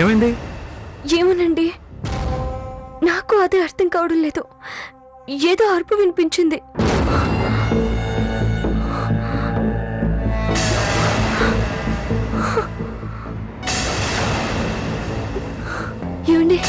ఏమైంది? ఏమోనండి, నాకు అదే అర్థం కావడం లేదు. ఏదో అరుపు వినిపించింది. ఏమండి,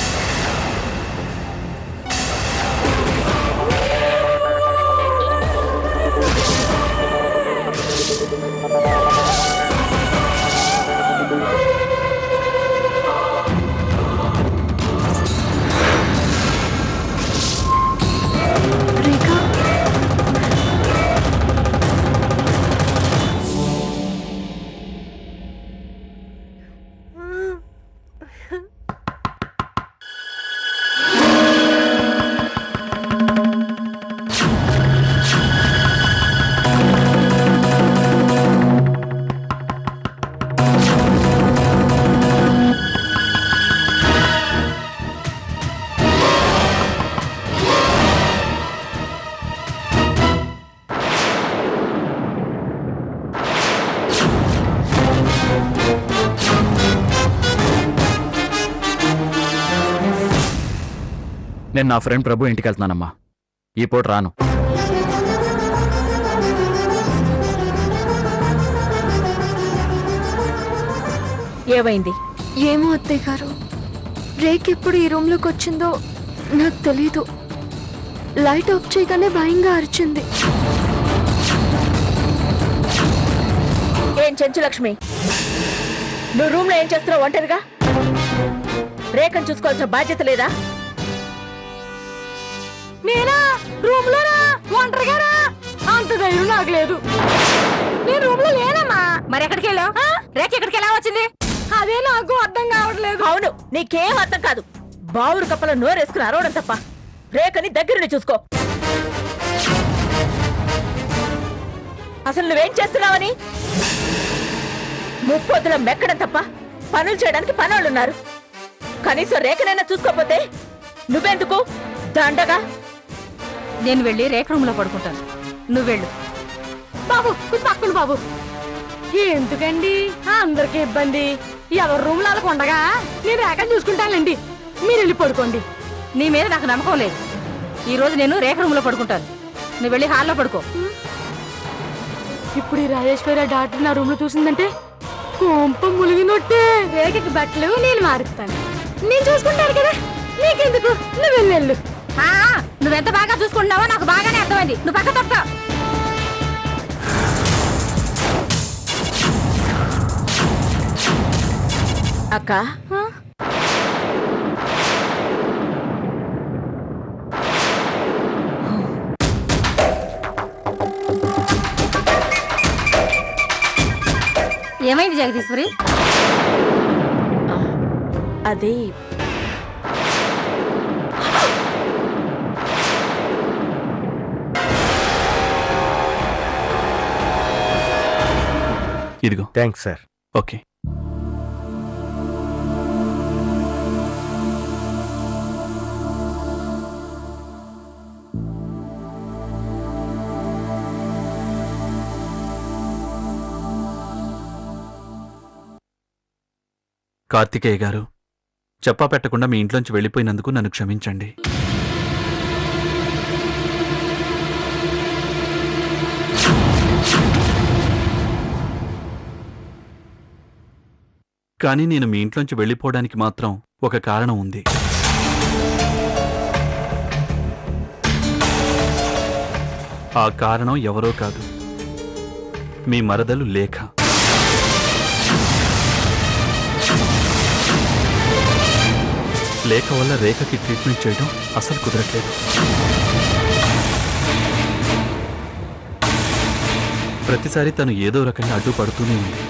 రేఖ, నేను నా ఫ్రెండ్ ప్రభు ఇంటికి వెళ్తున్నానమ్మా. ఈ పూట రాను. ఏమైంది? ఏమో అత్తయ్య గారు, రేఖ ఎప్పుడు ఈ రూమ్లోకి వచ్చిందో నాకు తెలీదు. లైట్ ఆఫ్ చేయగానే భయంగా అరిచింది. ఏం చెంచులక్ష్మి, నువ్వు రూమ్ లో ఏం చేస్తున్నావు? ఒంటరిగా రేఖను చూసుకోవాల్సిన బాధ్యత లేదా? నేనా రూమ్ లోనా ఒంటరిగానా? అంత ధైర్యం నాకు లేదు. నేను రూమ్ లో లేనమ్మా. మరి ఎక్కడికి వెళ్ళావు? రేఖ ఎక్కడికి ఎలా వచ్చింది? అదే నాకు అర్థం కావట్లేదు. అవును, నీకేం అర్థం కాదు. బావురు కప్పల నోరేసుకుని అరవడం తప్ప రేఖని దగ్గరుండి చూసుకో. అసలు నువ్వేం చేస్తున్నావని? ముప్పొద్దుల మెక్కడం తప్ప పనులు చేయడానికి పనోళ్ళున్నారు. కనీసం రేఖనైనా చూసుకోపోతే నువ్వెందుకు దండగా? నేను వెళ్ళి రేఖ రూమ్ లో పడుకుంటాను, నువ్వు వెళ్ళు. బాబు కొంచెం పక్కన బాబు. ఎందుకండి అందరికి ఇబ్బంది? ఎవరి రూమ్ లో ఉండగా నేను రేఖను చూసుకుంటానండి. మీరు వెళ్ళి పడుకోండి. నీ మీద నాకు నమ్మకం లేదు. ఈ రోజు నేను రేఖ రూమ్ లో పడుకుంటాను, నువ్వు వెళ్ళి హాల్లో పడుకో. ఇప్పుడు ఈ రాజేశ్వరి డాక్టర్ నా రూమ్ లో చూసిందంటే కొంప ములిగినట్టే. రేఖకి బట్టలు నేను మారుస్తాను, నేను చూసుకుంటాను కదా, నీకెందుకు? నువ్వు వెళ్ళు. నువ్వెంత బాగా చూసుకుంటున్నావో నాకు బాగానే అర్థమైంది. నువ్వు పక్క తప్ప. అక్క, ఏమైంది జగదీశ్వరి? అది ఇదిగో. Thanks sir. ఓకే. కార్తికేయ గారు, చెప్పా పెట్టకుండా మీ ఇంట్లోంచి వెళ్ళిపోయినందుకు నన్ను క్షమించండి. కానీ నేను మీ ఇంట్లోంచి వెళ్ళిపోవడానికి మాత్రం ఒక కారణం ఉంది. ఆ కారణం ఎవరో కాదు, మీ మరదలు లేఖ. లేఖ వల్ల రేఖకి ట్రీట్మెంట్ చేయడం అసలు కుదరట్లేదు. ప్రతిసారి తను ఏదో రకంగా అడ్డుపడుతూనే ఉంది.